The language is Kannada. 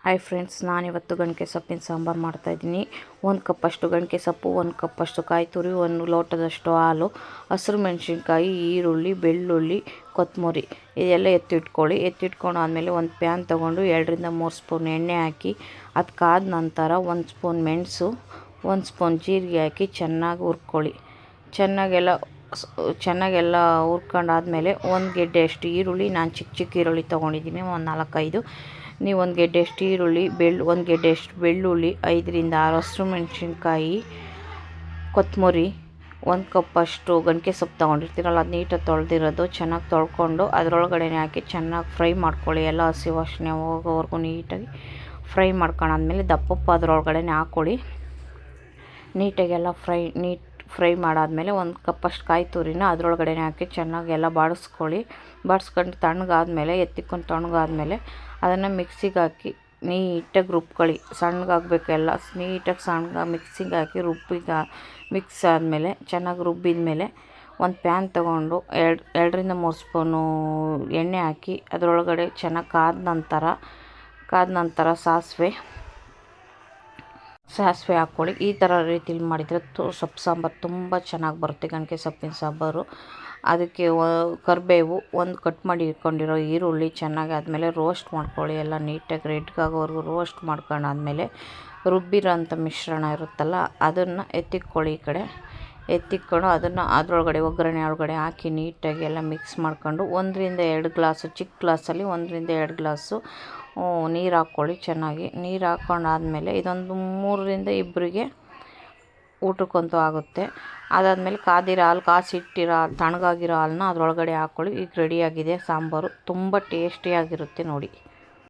ಹಾಯ್ ಫ್ರೆಂಡ್ಸ್, ನಾನಿವತ್ತು ಗಣಕೆ ಸೊಪ್ಪಿನ ಸಾಂಬಾರು ಮಾಡ್ತಾಯಿದ್ದೀನಿ. 1 ಕಪ್ಪಷ್ಟು ಗಣಕೆ ಸೊಪ್ಪು, 1 ಕಪ್ಪಷ್ಟು ಕಾಯಿ ತುರಿ, 1 ಲೋಟದಷ್ಟು ಹಾಲು, ಹಸಿರು ಮೆಣಸಿನ್ಕಾಯಿ, ಈರುಳ್ಳಿ, ಬೆಳ್ಳುಳ್ಳಿ, ಕೊತ್ತಂಬರಿ ಇದೆಲ್ಲ ಎತ್ತಿಟ್ಕೊಳ್ಳಿ. ಎತ್ತಿಟ್ಕೊಂಡು ಆದಮೇಲೆ ಒಂದು ಪ್ಯಾನ್ ತೊಗೊಂಡು 2 ರಿಂದ 3 ಸ್ಪೂನ್ ಎಣ್ಣೆ ಹಾಕಿ, ಅದು ಕಾದ ನಂತರ 1 ಸ್ಪೂನ್ ಮೆಣಸು, 1 ಸ್ಪೂನ್ ಜೀರಿಗೆ ಹಾಕಿ ಚೆನ್ನಾಗಿ ಹುರ್ಕೊಳ್ಳಿ. ಚೆನ್ನಾಗೆಲ್ಲ ಹುರ್ಕೊಂಡಾದ್ಮೇಲೆ 1 ಗೆಡ್ಡೆಯಷ್ಟು ಈರುಳ್ಳಿ, ನಾನು ಚಿಕ್ಕ ಈರುಳ್ಳಿ ತೊಗೊಂಡಿದ್ದೀನಿ, ಒಂದು 4-5. ನೀವು 1 ಗೆಡ್ಡೆಯಷ್ಟು ಈರುಳ್ಳಿ, 1 ಗೆಡ್ಡೆಯಷ್ಟು ಬೆಳ್ಳುಳ್ಳಿ, 5 ರಿಂದ 6 ಹಸಿರು ಮೆಣಸಿನ್ಕಾಯಿ, ಕೊತ್ತಂಬರಿ, 1 ಕಪ್ಪಷ್ಟು ಗಣಕೆ ಸೊಪ್ಪು ತೊಗೊಂಡಿರ್ತೀರಲ್ಲ, ಅದು ನೀಟಾಗಿ ತೊಳೆದಿರೋದು ಚೆನ್ನಾಗಿ ತೊಳ್ಕೊಂಡು ಅದರೊಳಗಡೆ ಹಾಕಿ ಚೆನ್ನಾಗಿ ಫ್ರೈ ಮಾಡ್ಕೊಳ್ಳಿ. ಎಲ್ಲ ಹಸಿ ವಾಸನೆ ಹೋಗೋವರೆಗೂ ನೀಟಾಗಿ ಫ್ರೈ ಮಾಡ್ಕೊಂಡಾದ್ಮೇಲೆ ದಪ್ಪಪ್ಪ ಅದರೊಳಗಡೆ ಹಾಕ್ಕೊಳ್ಳಿ. ನೀಟಾಗೆಲ್ಲ ಫ್ರೈ ಮಾಡಾದಮೇಲೆ 1 ಕಪ್ಪಷ್ಟು ಕಾಯಿ ತುರಿನ ಅದರೊಳಗಡೆ ಹಾಕಿ ಚೆನ್ನಾಗಿ ಎಲ್ಲ ಬಾಡಿಸ್ಕೊಂಡು ತಣ್ಣಗಾದ್ಮೇಲೆ ತಣ್ಣಗಾದ್ಮೇಲೆ ಅದನ್ನು ಮಿಕ್ಸಿಗೆ ಹಾಕಿ ನೀಟಾಗಿ ರುಬ್ಕೊಳ್ಳಿ. ಸಣ್ಣಗಾಗಬೇಕು, ಎಲ್ಲ ನೀಟಾಗಿ ಮಿಕ್ಸಿಗೆ ಹಾಕಿ ಮಿಕ್ಸ್ ಆದಮೇಲೆ ಚೆನ್ನಾಗಿ ರುಬ್ಬಿದ ಮೇಲೆ ಒಂದು ಪ್ಯಾನ್ ತೊಗೊಂಡು 2 ರಿಂದ 3 ಸ್ಪೂನು ಎಣ್ಣೆ ಹಾಕಿ ಅದರೊಳಗಡೆ ಚೆನ್ನಾಗಿ ಕಾದ ನಂತರ ಸಾಸಿವೆ ಹಾಕ್ಕೊಳ್ಳಿ. ಈ ಥರ ರೀತಿಲಿ ಮಾಡಿದರೆ ಸೊಪ್ಪು ಸಾಂಬಾರು ತುಂಬ ಚೆನ್ನಾಗಿ ಬರುತ್ತೆ, ಗಣಕೆ ಸೊಪ್ಪಿನ ಸಾಂಬಾರು. ಅದಕ್ಕೆ ಕರಿಬೇವು, 1 ಕಟ್ ಮಾಡಿ ಇಟ್ಕೊಂಡಿರೋ ಈರುಳ್ಳಿ ಚೆನ್ನಾಗಿ ಆದಮೇಲೆ ರೋಸ್ಟ್ ಮಾಡ್ಕೊಳ್ಳಿ. ಎಲ್ಲ ನೀಟಾಗಿ ರೆಡ್ಗಾಗೋವರೆಗೂ ರೋಸ್ಟ್ ಮಾಡ್ಕೊಂಡಾದ್ಮೇಲೆ ರುಬ್ಬಿರೋ ಅಂಥ ಮಿಶ್ರಣ ಇರುತ್ತಲ್ಲ, ಅದನ್ನು ಎತ್ತಿಟ್ಕೊಳ್ಳಿ. ಈ ಕಡೆ ಎತ್ತಿಟ್ಕೊಂಡು ಅದನ್ನು ಒಗ್ಗರಣೆ ಒಳಗಡೆ ಹಾಕಿ ನೀಟಾಗಿ ಎಲ್ಲ ಮಿಕ್ಸ್ ಮಾಡ್ಕೊಂಡು 1 ರಿಂದ 2 ಗ್ಲಾಸು, ಚಿಕ್ಕ ಗ್ಲಾಸಲ್ಲಿ 1 ರಿಂದ 2 ಗ್ಲಾಸು ನೀರು ಹಾಕ್ಕೊಳ್ಳಿ. ಚೆನ್ನಾಗಿ ನೀರು ಹಾಕ್ಕೊಂಡಾದ್ಮೇಲೆ ಇದೊಂದು 3 ರಿಂದ 2 ಊಟಕ್ಕಂತೂ ಆಗುತ್ತೆ. ಅದಾದಮೇಲೆ ಕಾಸಿಟ್ಟಿರೋ ತಣ್ಣಗಾಗಿರೋ ಹಾಲನ್ನ ಅದರೊಳಗಡೆ ಹಾಕ್ಕೊಳ್ಳಿ. ಈಗ ರೆಡಿಯಾಗಿದೆ ಸಾಂಬಾರು, ತುಂಬ ಟೇಸ್ಟಿಯಾಗಿರುತ್ತೆ ನೋಡಿ.